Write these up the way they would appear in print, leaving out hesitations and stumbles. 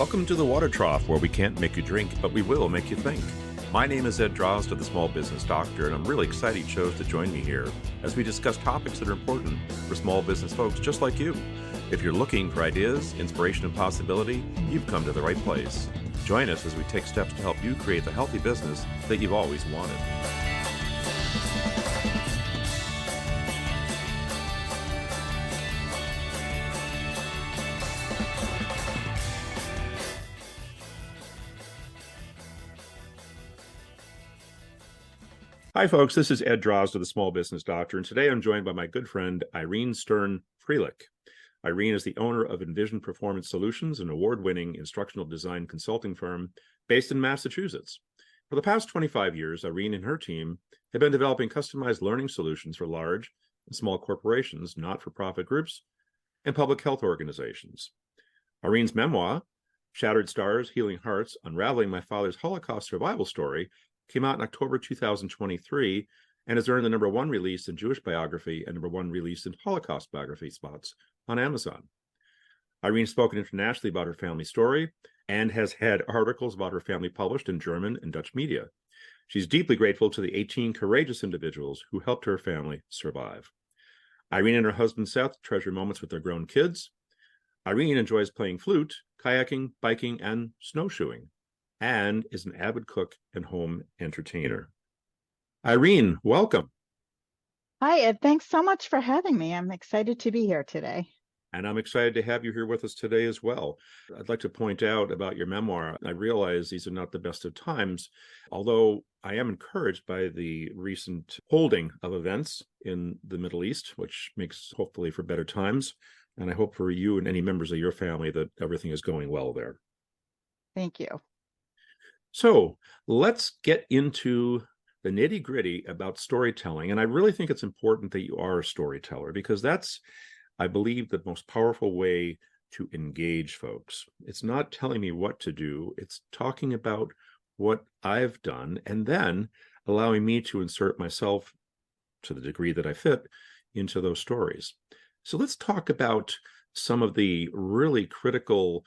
Welcome to the Water Trough, where we can't make you drink, but we will make you think. My name is Ed Drozd of the Small Business Doctor, and I'm really excited you chose to join me here as we discuss topics that are important for small business folks just like you. If you're looking for ideas, inspiration, and possibility, you've come to the right place. Join us as we take steps to help you create the healthy business that you've always wanted. Hi, folks. This is Ed Drozd of the Small Business Doctor, and today I'm joined by my good friend, Irene Stern Frielich. Irene is the owner of EnVision Performance Solutions, an award-winning instructional design consulting firm based in Massachusetts. For the past 25 years, Irene and her team have been developing customized learning solutions for large and small corporations, not-for-profit groups, and public health organizations. Irene's memoir, Shattered Stars, Healing Hearts, Unraveling My Father's Holocaust Survival Story, came out in October 2023 and has earned the #1 release in Jewish biography and #1 release in Holocaust biography spots on Amazon. Irene's spoken internationally about her family story and has had articles about her family published in German and Dutch media. She's deeply grateful to the 18 courageous individuals who helped her family survive. Irene and her husband Seth treasure moments with their grown kids. Irene enjoys playing flute, kayaking, biking, and snowshoeing, and is an avid cook and home entertainer. Irene, welcome. Hi, Ed. Thanks so much for having me. I'm excited to be here today. And I'm excited to have you here with us today as well. I'd like to point out about your memoir. I realize these are not the best of times, although I am encouraged by the recent holding of events in the Middle East, which makes hopefully for better times. And I hope for you and any members of your family that everything is going well there. Thank you. So let's get into the nitty-gritty about storytelling. And I really think it's important that you are a storyteller, because that's, I believe, the most powerful way to engage folks. It's not telling me what to do. It's talking about what I've done and then allowing me to insert myself, to the degree that I fit, into those stories. So let's talk about some of the really critical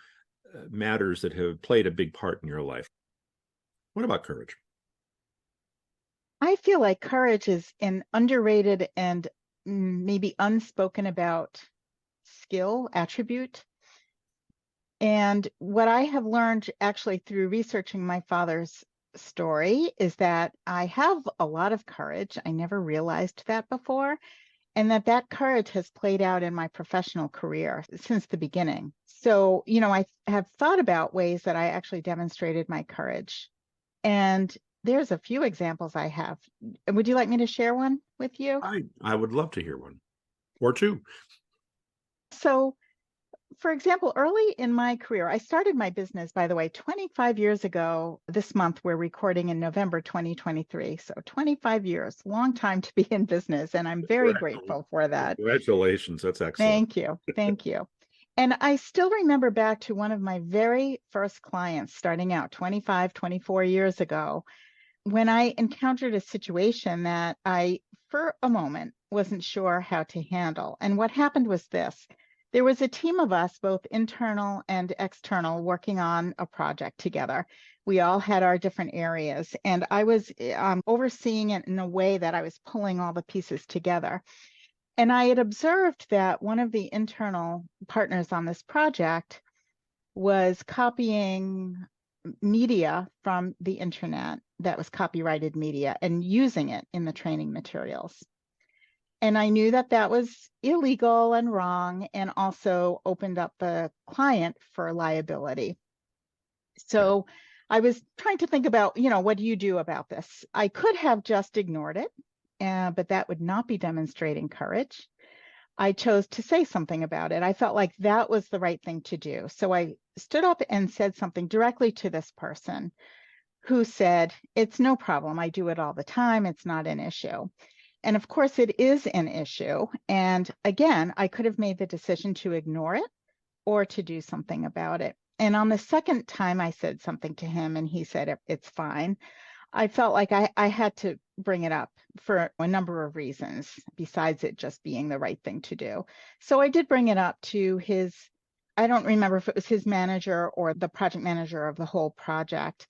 matters that have played a big part in your life. What about courage? I feel like courage is an underrated and maybe unspoken about skill attribute. And what I have learned actually through researching my father's story is that I have a lot of courage. I never realized that before. And that courage has played out in my professional career since the beginning. So, I have thought about ways that I actually demonstrated my courage. And there's a few examples I have. Would you like me to share one with you? I would love to hear one or two. So, for example, early in my career, I started my business, by the way, 25 years ago. This month, we're recording in November 2023. So 25 years, long time to be in business. And I'm very grateful for that. Congratulations. That's excellent. Thank you. Thank you. And I still remember back to one of my very first clients starting out 24 years ago, when I encountered a situation that I, for a moment, wasn't sure how to handle. And what happened was this. There was a team of us, both internal and external, working on a project together. We all had our different areas, and I was overseeing it in a way that I was pulling all the pieces together. And I had observed that one of the internal partners on this project was copying media from the internet that was copyrighted media and using it in the training materials. And I knew that that was illegal and wrong, and also opened up the client for liability. So I was trying to think about, what do you do about this? I could have just ignored it, but that would not be demonstrating courage. I chose to say something about it. I felt like that was the right thing to do. So I stood up and said something directly to this person, who said, "It's no problem. I do it all the time. It's not an issue." And of course, it is an issue. And again, I could have made the decision to ignore it or to do something about it. And on the second time I said something to him and he said, "It's fine," I felt like I had to bring it up for a number of reasons, besides it just being the right thing to do. So I did bring it up to his I don't remember if it was his manager or the project manager of the whole project,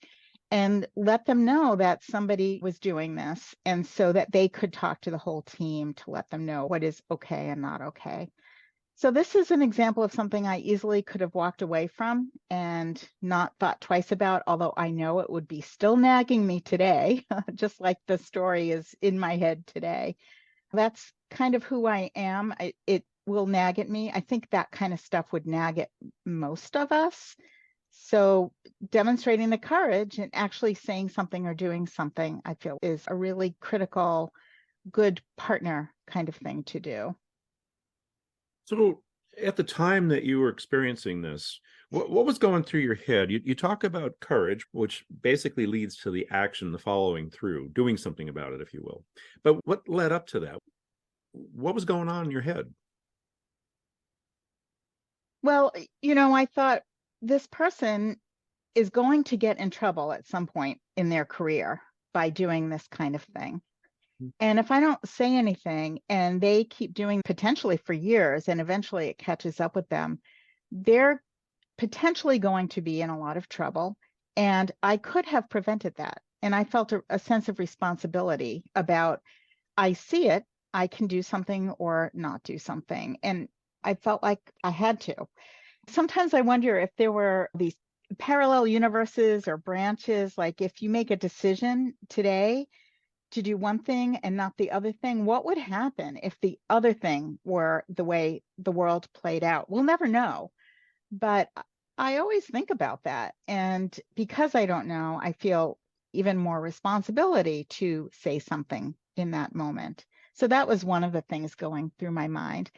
and let them know that somebody was doing this, and so that they could talk to the whole team to let them know what is okay and not okay. So this is an example of something I easily could have walked away from and not thought twice about, although I know it would be still nagging me today, just like the story is in my head today. That's kind of who I am. It will nag at me. I think that kind of stuff would nag at most of us. So demonstrating the courage and actually saying something or doing something, I feel, is a really critical, good partner kind of thing to do. So at the time that you were experiencing this, what was going through your head? You talk about courage, which basically leads to the action, the following through, doing something about it, if you will. But what led up to that? What was going on in your head? Well, I thought this person is going to get in trouble at some point in their career by doing this kind of thing. And if I don't say anything and they keep doing potentially for years and eventually it catches up with them, they're potentially going to be in a lot of trouble. And I could have prevented that. And I felt a sense of responsibility about, I see it, I can do something or not do something. And I felt like I had to. Sometimes I wonder if there were these parallel universes or branches, like if you make a decision today to do one thing and not the other thing, what would happen if the other thing were the way the world played out? We'll never know. But I always think about that. And because I don't know, I feel even more responsibility to say something in that moment. So that was one of the things going through my mind.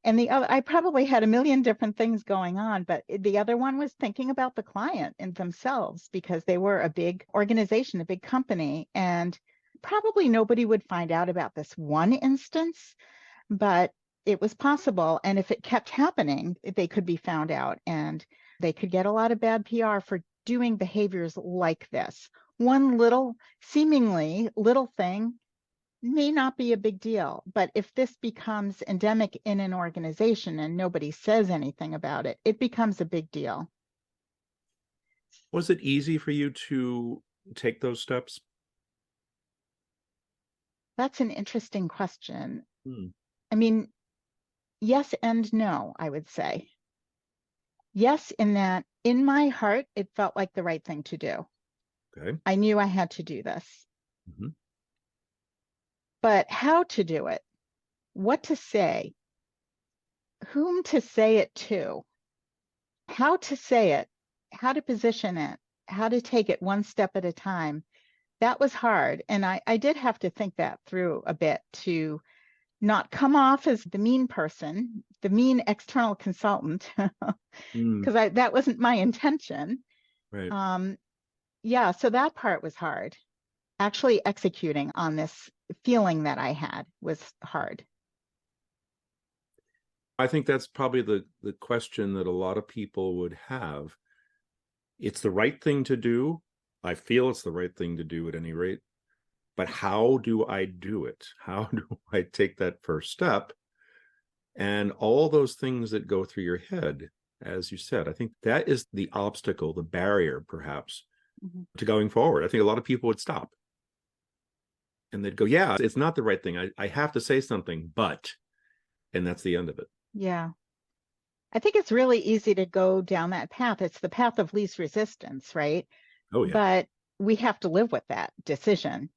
And the other, I probably had a million different things going on, but the other one was thinking about the client and themselves because they were a big organization, a big company, and probably nobody would find out about this one instance, but it was possible. And if it kept happening, they could be found out and they could get a lot of bad PR for doing behaviors like this. One little, seemingly little thing may not be a big deal, but if this becomes endemic in an organization and nobody says anything about it, it becomes a big deal. Was it easy for you to take those steps? That's an interesting question. Hmm. I mean, yes and no, I would say. Yes, in that in my heart, it felt like the right thing to do. Okay. I knew I had to do this, Mm-hmm. but how to do it, what to say, whom to say it to, how to say it, how to position it, how to take it one step at a time. That was hard. And I did have to think that through a bit to not come off as the mean person, the mean external consultant, Mm, because that wasn't my intention. right. Um, yeah, so that part was hard. Actually executing on this feeling that I had was hard. I think that's probably the question that a lot of people would have. It's the right thing to do. I feel it's the right thing to do at any rate. But how do I do it? How do I take that first step? And all those things that go through your head, as you said, I think that is the obstacle, the barrier, perhaps, Mhm. to going forward. I think a lot of people would stop and they'd go, yeah, it's not the right thing. I have to say something, but, and that's the end of it. Yeah. I think it's really easy to go down that path. It's the path of least resistance, right? Oh, yeah. But we have to live with that decision. Mhm.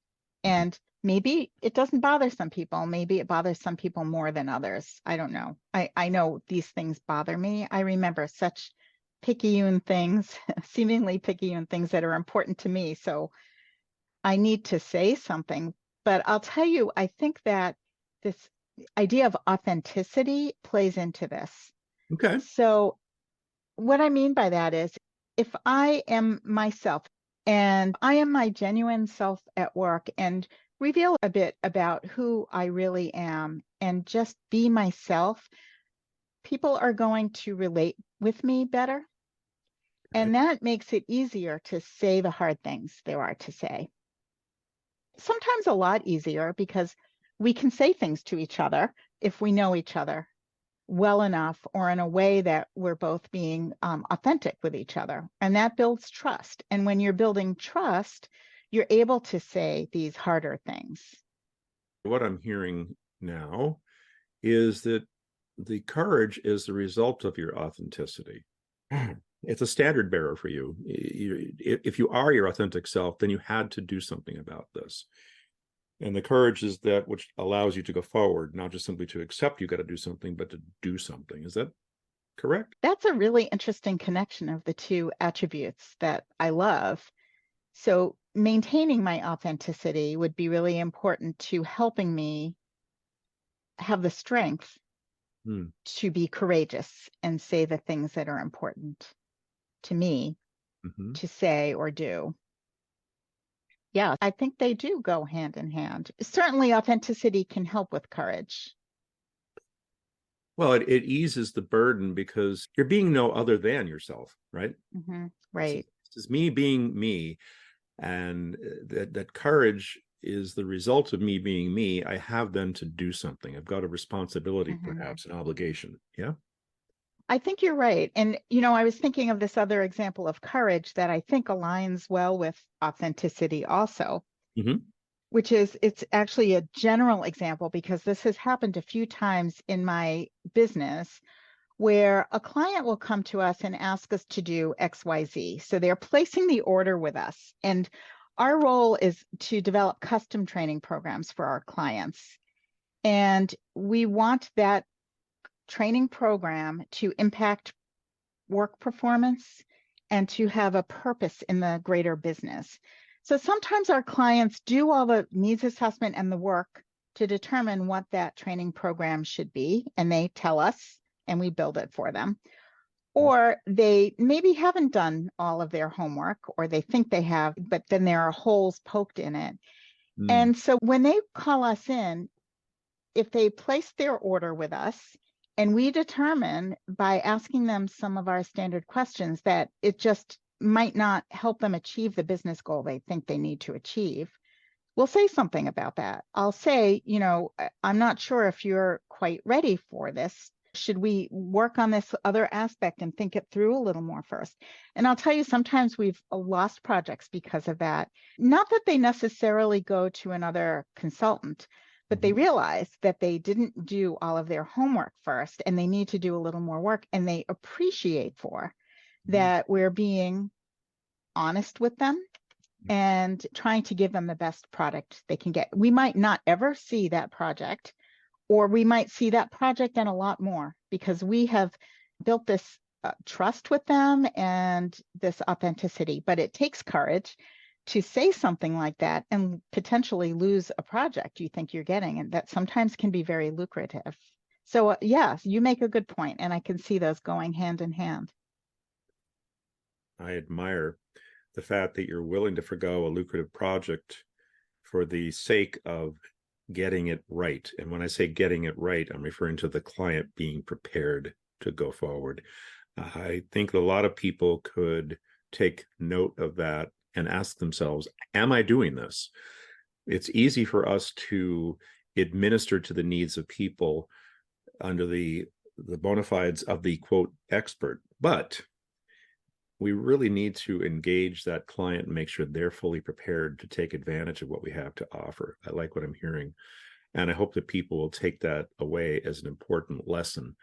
And maybe it doesn't bother some people. Maybe it bothers some people more than others. I don't know. I know these things bother me. I remember such picayune things, seemingly picayune things that are important to me. So I need to say something. But I'll tell you, I think that this idea of authenticity plays into this. Okay. So what I mean by that is if I am myself and I am my genuine self at work and reveal a bit about who I really am and just be myself, people are going to relate with me better. Okay. And that makes it easier to say the hard things there are to say. Sometimes a lot easier because we can say things to each other if we know each other. well enough or in a way that we're both being authentic with each other. And that builds trust. And when you're building trust, you're able to say these harder things. What I'm hearing now is that the courage is the result of your authenticity. It's a standard bearer for you. If you are your authentic self, then you had to do something about this. And the courage is that which allows you to go forward, not just simply to accept you got to do something, but to do something. Is that correct? That's a really interesting connection of the two attributes that I love. So maintaining my authenticity would be really important to helping me have the strength to be courageous and say the things that are important to me to say or do. Yeah, I think they do go hand in hand. Certainly, authenticity can help with courage. Well, it eases the burden because you're being no other than yourself, right? Right. This is me being me. And that courage is the result of me being me. I have then to do something. I've got a responsibility, perhaps an obligation. Yeah. I think you're right. And, I was thinking of this other example of courage that I think aligns well with authenticity also, which is it's actually a general example because this has happened a few times in my business where a client will come to us and ask us to do XYZ. So they're placing the order with us. And our role is to develop custom training programs for our clients. And we want that training program to impact work performance and to have a purpose in the greater business. So sometimes our clients do all the needs assessment and the work to determine what that training program should be, and they tell us and we build it for them. Or they maybe haven't done all of their homework, or they think they have, but then there are holes poked in it. And so when they call us in, if they place their order with us, and we determine by asking them some of our standard questions that it just might not help them achieve the business goal they think they need to achieve, we'll say something about that. I'll say, I'm not sure if you're quite ready for this. Should we work on this other aspect and think it through a little more first? And I'll tell you, sometimes we've lost projects because of that. Not that they necessarily go to another consultant, but they realize that they didn't do all of their homework first and they need to do a little more work, and they appreciate that we're being honest with them and trying to give them the best product they can get. We might not ever see that project, or we might see that project and a lot more because we have built this trust with them and this authenticity. But it takes courage to say something like that and potentially lose a project you think you're getting, and that sometimes can be very lucrative. So yes, you make a good point, and I can see those going hand in hand. I admire the fact that you're willing to forgo a lucrative project for the sake of getting it right. And when I say getting it right, I'm referring to the client being prepared to go forward. I think a lot of people could take note of that and ask themselves, am I doing this? It's easy for us to administer to the needs of people under the bona fides of the quote expert, but we really need to engage that client and make sure they're fully prepared to take advantage of what we have to offer. I like what I'm hearing. And I hope that people will take that away as an important lesson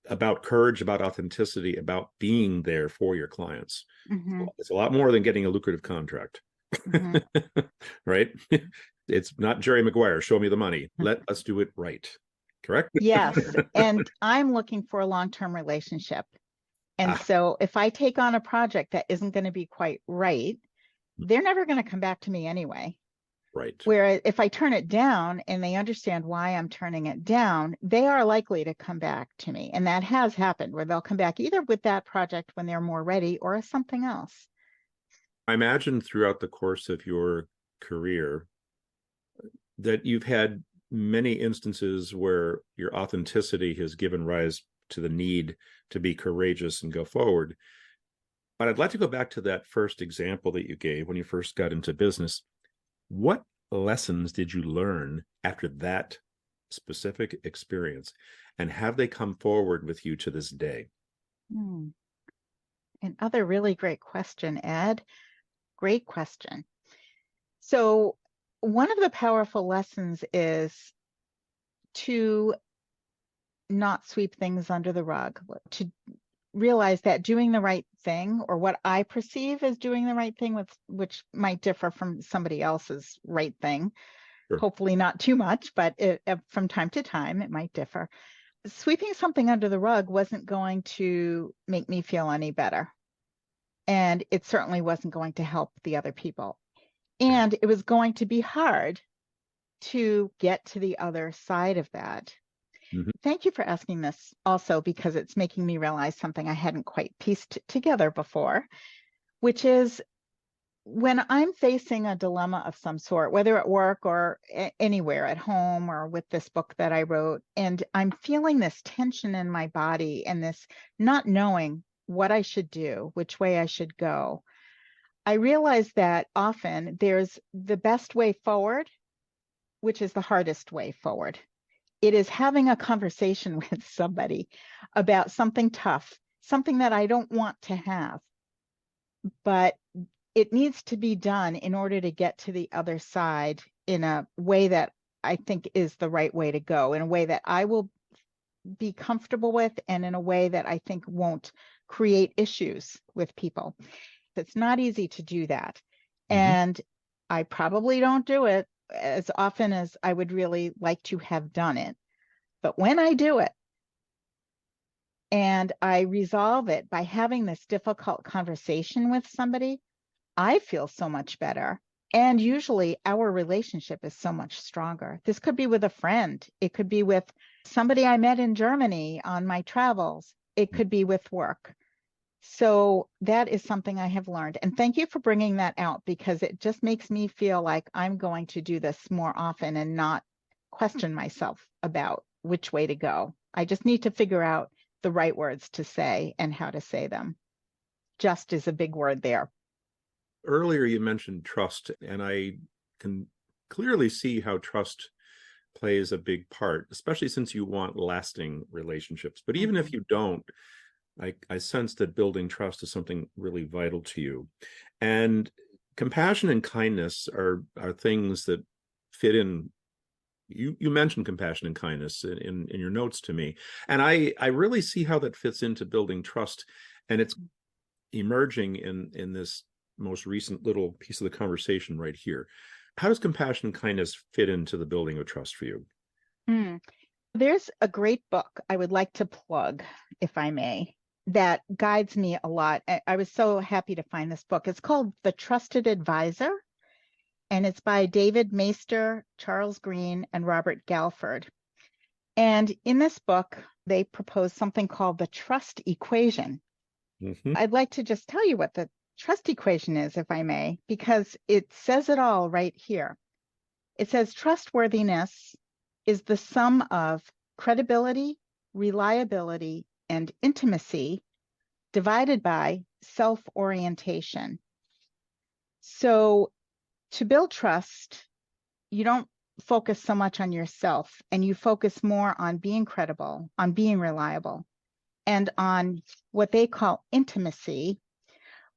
about courage, about authenticity, about being there for your clients. It's a lot more than getting a lucrative contract, right? It's not Jerry Maguire, show me the money. Let us do it right. Correct? Yes. And I'm looking for a long-term relationship. And so if I take on a project that isn't going to be quite right, they're never going to come back to me anyway. Right. Whereas if I turn it down and they understand why I'm turning it down, they are likely to come back to me. And that has happened where they'll come back either with that project when they're more ready or something else. I imagine throughout the course of your career that you've had many instances where your authenticity has given rise to the need to be courageous and go forward. But I'd like to go back to that first example that you gave when you first got into business. What lessons did you learn after that specific experience? And have they come forward with you to this day? Another really great question, Ed. Great question. So one of the powerful lessons is to not sweep things under the rug, to realize that doing the right thing, or what I perceive as doing the right thing, which might differ from somebody else's right thing, Sure. hopefully not too much, but from time to time it might differ. Sweeping something under the rug wasn't going to make me feel any better. And it certainly wasn't going to help the other people. And it was going to be hard to get to the other side of that. Mhm. Thank you for asking this also, because it's making me realize something I hadn't quite pieced together before, which is when I'm facing a dilemma of some sort, whether at work or anywhere, at home or with this book that I wrote, and I'm feeling this tension in my body and this not knowing what I should do, which way I should go, I realize that often there's the best way forward, which is the hardest way forward. It is having a conversation with somebody about something tough, something that I don't want to have, but it needs to be done in order to get to the other side in a way that I think is the right way to go, in a way that I will be comfortable with, and in a way that I think won't create issues with people. It's not easy to do that. And I probably don't do it as often as I would really like to have done it. But when I do it and I resolve it by having this difficult conversation with somebody, I feel so much better. And usually our relationship is so much stronger. This could be with a friend. It could be with somebody I met in Germany on my travels. It could be with work. So that is something I have learned. And thank you for bringing that out, because it just makes me feel like I'm going to do this more often and not question myself about which way to go. I just need to figure out the right words to say and how to say them. Just is a big word there. Earlier, you mentioned trust, and I can clearly see how trust plays a big part, especially since you want lasting relationships. But even if you don't, I sense that building trust is something really vital to you. And compassion and kindness are things that fit in. You mentioned compassion and kindness in your notes to me. And I really see how that fits into building trust. And it's emerging in this most recent little piece of the conversation right here. How does compassion and kindness fit into the building of trust for you? There's a great book I would like to plug, if I may, that guides me a lot. I was so happy to find this book. It's called The Trusted Advisor, and it's by David Maister, Charles Green, and Robert Galford. And in this book, they propose something called the trust equation. I'd like to just tell you what the trust equation is, if I may, because it says it all right here. It says trustworthiness is the sum of credibility, reliability, and intimacy divided by self-orientation. So to build trust, you don't focus so much on yourself, and you focus more on being credible, on being reliable, and on what they call intimacy,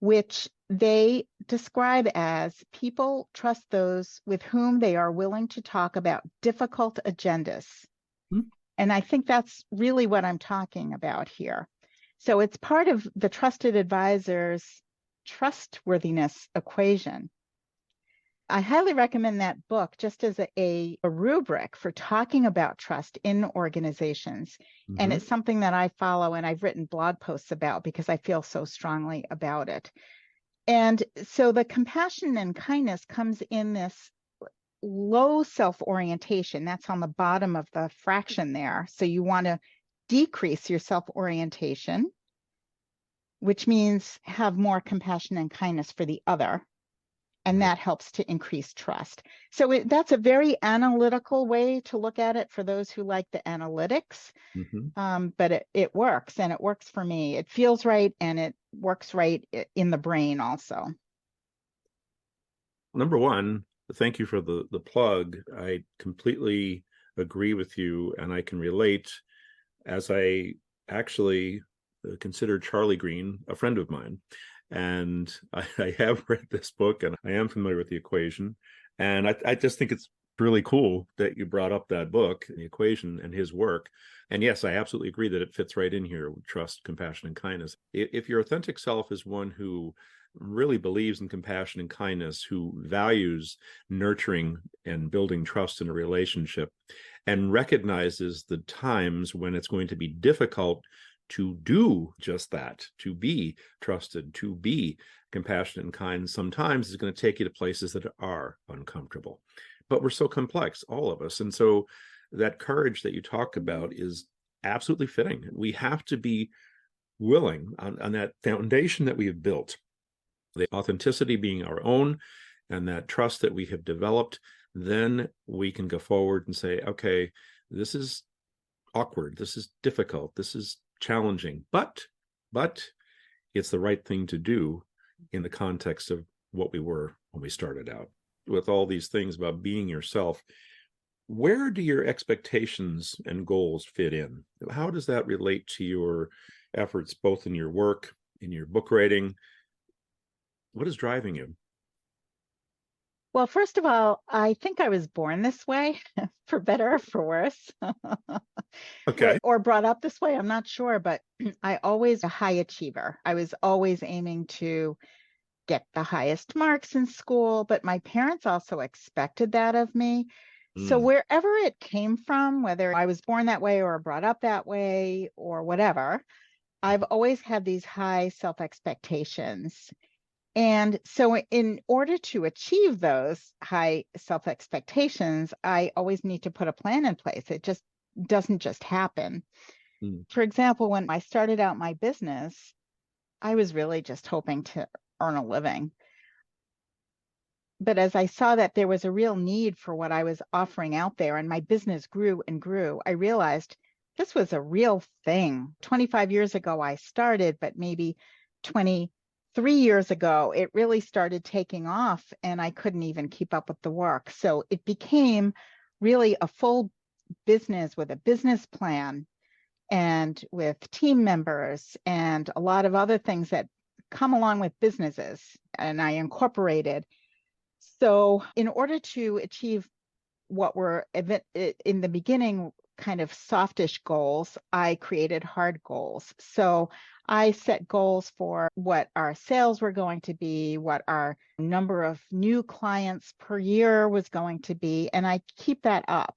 which they describe as people trust those with whom they are willing to talk about difficult agendas. And I think that's really what I'm talking about here. So it's part of the trusted advisor's trustworthiness equation. I highly recommend that book just as a rubric for talking about trust in organizations. And it's something that I follow and I've written blog posts about because I feel so strongly about it. And so the compassion and kindness comes in this low self-orientation. That's on the bottom of the fraction there. So you want to decrease your self-orientation, which means have more compassion and kindness for the other. And that helps to increase trust. So that's a very analytical way to look at it for those who like the analytics. But it works, and it works for me. It feels right, and it works right in the brain also. Number one, thank you for the plug. I completely agree with you, and I can relate, as I actually consider Charlie Green a friend of mine. And I have read this book and I am familiar with the equation. And I just think it's really cool that you brought up that book, the equation, and his work. And yes, I absolutely agree that it fits right in here with trust, compassion, and kindness. If your authentic self is one who really believes in compassion and kindness, who values nurturing and building trust in a relationship, and recognizes the times when it's going to be difficult to do just that, to be trusted, to be compassionate and kind, sometimes is going to take you to places that are uncomfortable. But we're so complex, all of us. And so that courage that you talk about is absolutely fitting. We have to be willing on that foundation that we have built, the authenticity being our own and that trust that we have developed, then we can go forward and say, okay, this is awkward, this is difficult, this is challenging, but it's the right thing to do in the context of what we were when we started out. With all these things about being yourself, where do your expectations and goals fit in? How does that relate to your efforts, both in your work, in your book writing? What is driving you? Well, first of all, I think I was born this way, for better or for worse, Okay. or brought up this way. I'm not sure, but I always a high achiever. I was always aiming to get the highest marks in school, but my parents also expected that of me. So Mm. wherever it came from, whether I was born that way or brought up that way or whatever, I've always had these high self expectations. And so, in order to achieve those high self expectations, I always need to put a plan in place. It just doesn't just happen. Mm. For example, when I started out my business, I was really just hoping to earn a living. But as I saw that there was a real need for what I was offering out there, and my business grew and grew, I realized this was a real thing. 25 years ago, I started, but maybe 23 years ago, it really started taking off, and I couldn't even keep up with the work. So it became really a full business with a business plan and with team members and a lot of other things that come along with businesses. And I incorporated. So, in order to achieve what were in the beginning kind of softish goals, I created hard goals. So, I set goals for what our sales were going to be, what our number of new clients per year was going to be, and I keep that up.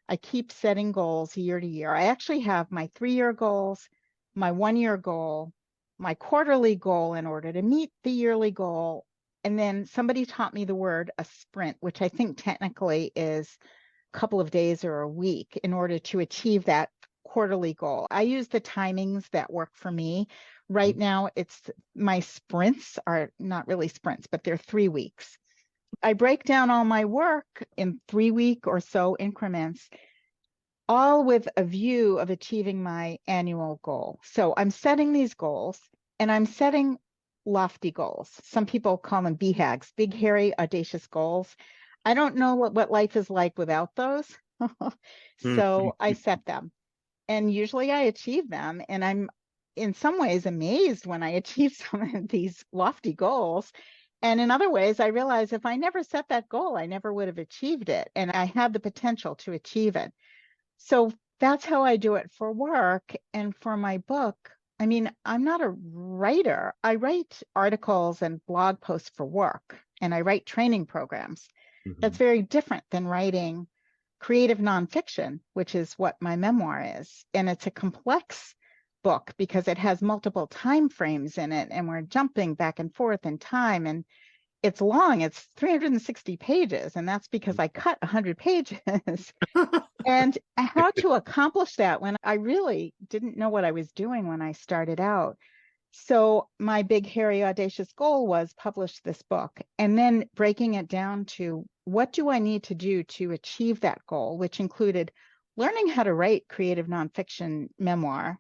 I keep setting goals year to year. I actually have my 3-year goals, my 1-year goal, my quarterly goal in order to meet the yearly goal. And then somebody taught me the word a sprint, which I think technically is a couple of days or a week in order to achieve that quarterly goal. I use the timings that work for me. Right now, it's my sprints are not really sprints, but they're 3 weeks. I break down all my work in 3-week or so increments, all with a view of achieving my annual goal. So I'm setting these goals and I'm setting lofty goals. Some people call them BHAGs, big, hairy, audacious goals. I don't know what life is like without those. So I set them and usually I achieve them. And I'm in some ways amazed when I achieve some of these lofty goals. And in other ways, I realize if I never set that goal, I never would have achieved it. And I have the potential to achieve it. So that's how I do it for work. And for my book, I mean, I'm not a writer. I write articles and blog posts for work, and I write training programs. That's Mhm. very different than writing creative nonfiction, which is what my memoir is. And it's a complex book because it has multiple time frames in it, and we're jumping back and forth in time. And it's long, it's 360 pages, and that's because I cut 100 pages. And how to accomplish that when I really didn't know what I was doing when I started out. So my big, hairy, audacious goal was publish this book and then breaking it down to what do I need to do to achieve that goal, which included learning how to write creative nonfiction memoir,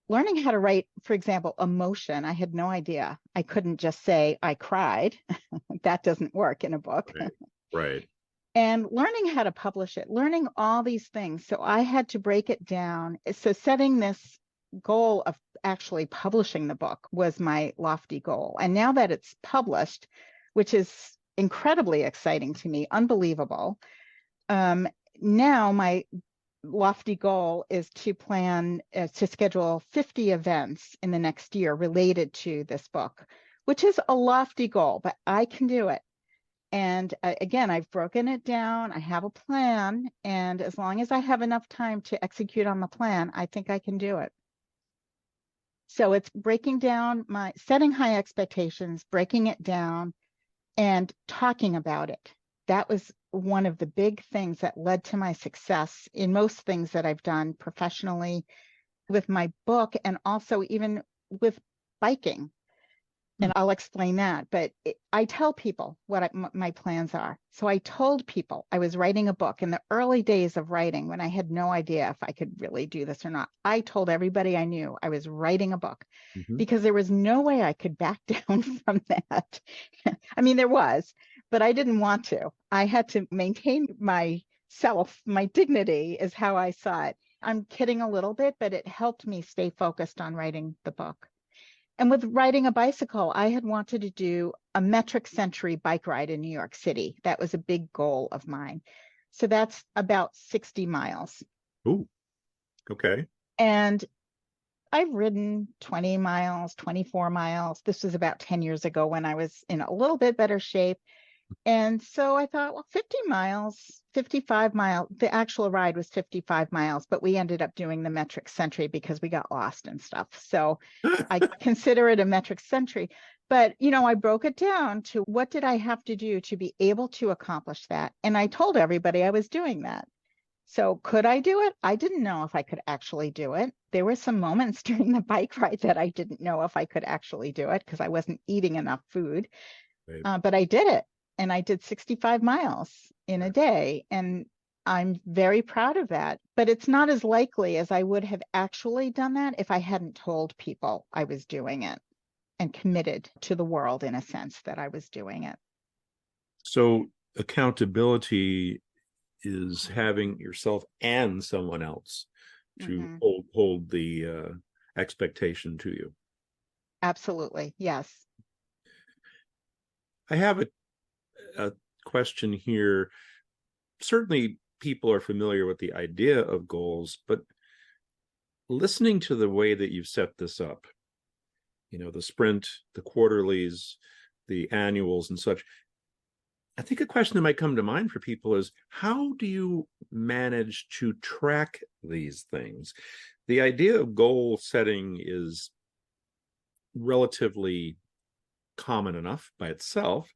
learning how to write, for example, emotion. I had no idea. I couldn't just say I cried. That doesn't work in a book. Right. Right. and learning how to publish it, learning all these things. So I had to break it down. So setting this goal of actually publishing the book was my lofty goal. And now that it's published, which is incredibly exciting to me, unbelievable. Now my lofty goal is to plan to schedule 50 events in the next year related to this book, which is a lofty goal, but I can do it. And again, I've broken it down. I have a plan. And as long as I have enough time to execute on the plan, I think I can do it. So it's breaking down setting high expectations, breaking it down, and talking about it. That was one of the big things that led to my success in most things that I've done professionally with my book and also even with biking. And I'll explain that. But I tell people what my plans are. So I told people I was writing a book in the early days of writing when I had no idea if I could really do this or not. I told everybody I knew I was writing a book because there was no way I could back down from that. I mean, there was, but I didn't want to. I had to maintain myself, my dignity is how I saw it. I'm kidding a little bit, but it helped me stay focused on writing the book. And with riding a bicycle, I had wanted to do a metric century bike ride in New York City. That was a big goal of mine. So that's about 60 miles. Ooh, okay. And I've ridden 20 miles, 24 miles. This was about 10 years ago when I was in a little bit better shape. And so I thought, well, 50 miles, 55 miles, the actual ride was 55 miles, but we ended up doing the metric century because we got lost and stuff. So I consider it a metric century. But, I broke it down to what did I have to do to be able to accomplish that? And I told everybody I was doing that. So could I do it? I didn't know if I could actually do it. There were some moments during the bike ride that I didn't know if I could actually do it because I wasn't eating enough food. Right. But I did it. And I did 65 miles in a day. And I'm very proud of that. But it's not as likely as I would have actually done that if I hadn't told people I was doing it and committed to the world in a sense that I was doing it. So accountability is having yourself and someone else to hold the expectation to you. Absolutely. Yes. I have a question here. Certainly people are familiar with the idea of goals, but listening to the way that you've set this up, the sprint, the quarterlies, the annuals and such, I think a question that might come to mind for people is, how do you manage to track these things? The idea of goal setting is relatively common enough by itself,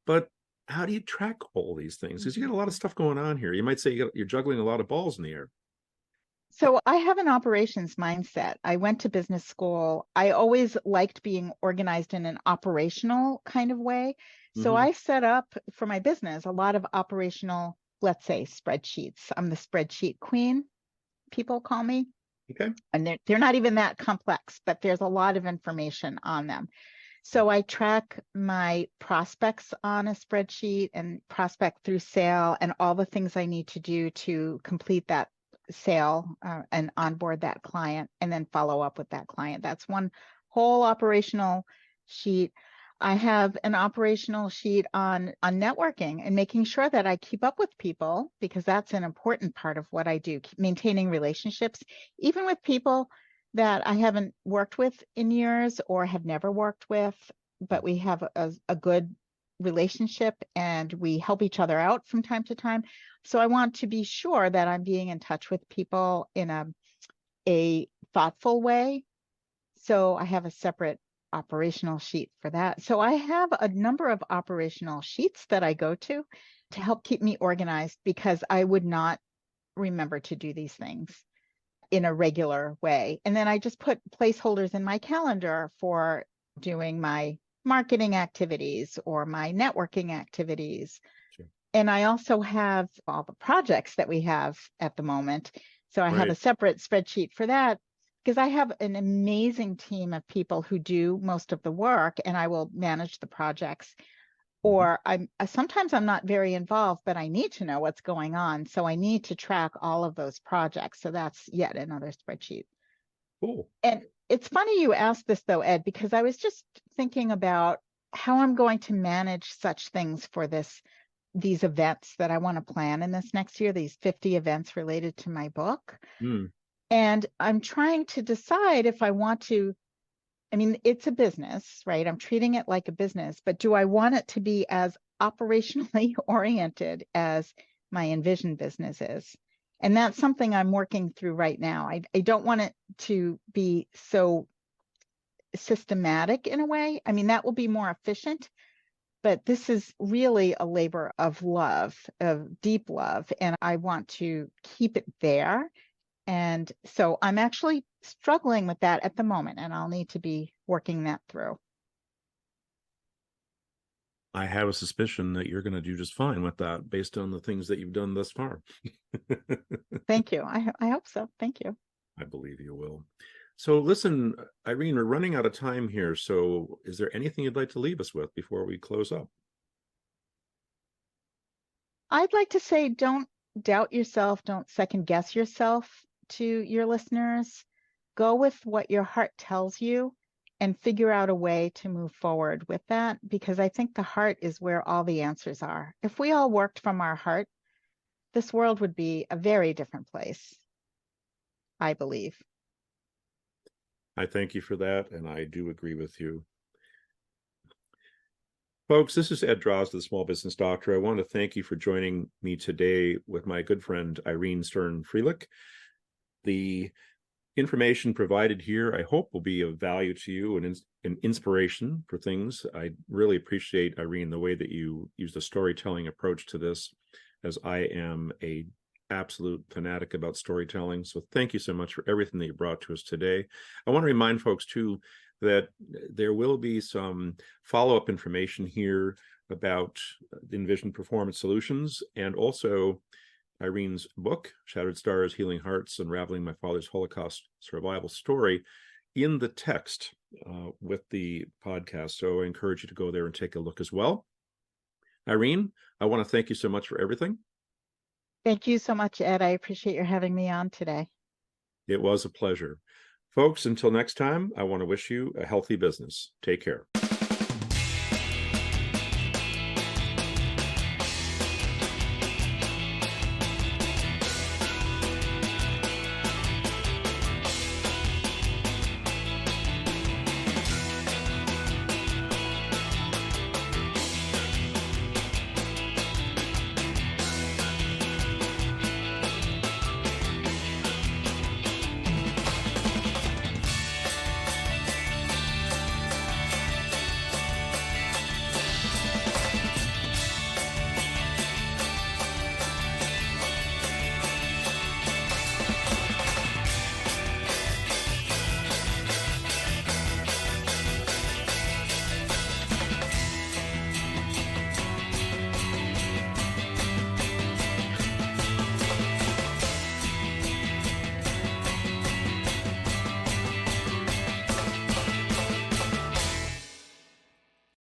but how do you track all these things? Because you got a lot of stuff going on here. You might say you're juggling a lot of balls in the air. So I have an operations mindset. I went to business school. I always liked being organized in an operational kind of way. So I set up for my business a lot of operational, let's say, spreadsheets. I'm the spreadsheet queen, people call me. Okay. And they're not even that complex, but there's a lot of information on them. So I track my prospects on a spreadsheet and prospect through sale and all the things I need to do to complete that sale and onboard that client and then follow up with that client. That's one whole operational sheet. I have an operational sheet on networking and making sure that I keep up with people because that's an important part of what I do, maintaining relationships, even with people that I haven't worked with in years or have never worked with, but we have a good relationship and we help each other out from time to time. So I want to be sure that I'm being in touch with people in a thoughtful way. So I have a separate operational sheet for that. So I have a number of operational sheets that I go to help keep me organized because I would not remember to do these things in a regular way. And then I just put placeholders in my calendar for doing my marketing activities or my networking activities. Sure. And I also have all the projects that we have at the moment. So I have a separate spreadsheet for that because I have an amazing team of people who do most of the work and I will manage the projects. or sometimes I'm not very involved, but I need to know what's going on. So I need to track all of those projects. So that's yet another spreadsheet. Cool. And it's funny you asked this though, Ed, because I was just thinking about how I'm going to manage such things for these events that I want to plan in this next year, these 50 events related to my book. Mm. And I'm trying to decide if I want to, I mean, it's a business, right? I'm treating it like a business, but do I want it to be as operationally oriented as my EnVision business is? And that's something I'm working through right now. I don't want it to be so systematic in a way. I mean, that will be more efficient, but this is really a labor of love, of deep love, and I want to keep it there. And so I'm actually struggling with that at the moment, and I'll need to be working that through. I have a suspicion that you're going to do just fine with that based on the things that you've done thus far. Thank you. I hope so. Thank you. I believe you will. So listen, Irene, we're running out of time here. So is there anything you'd like to leave us with before we close up? I'd like to say don't doubt yourself, don't second guess yourself to your listeners. Go with what your heart tells you and figure out a way to move forward with that, because I think the heart is where all the answers are. If we all worked from our heart, this world would be a very different place, I believe. I thank you for that, and I do agree with you. Folks, this is Ed Draws, the Small Business Doctor. I want to thank you for joining me today with my good friend Irene Stern Frielich. The information provided here, I hope, will be of value to you and an inspiration for things. I really appreciate, Irene, the way that you use the storytelling approach to this, as I am a absolute fanatic about storytelling. So thank you so much for everything that you brought to us today. I want to remind folks too that there will be some follow-up information here about EnVision Performance Solutions, and also Irene's book, Shattered Stars, Healing Hearts, Unraveling My Father's Holocaust Survival Story, in the text with the podcast. So I encourage you to go there and take a look as well. Irene, I want to thank you so much for everything. Thank you so much, Ed. I appreciate your having me on today. It was a pleasure. Folks, until next time, I want to wish you a healthy business. Take care.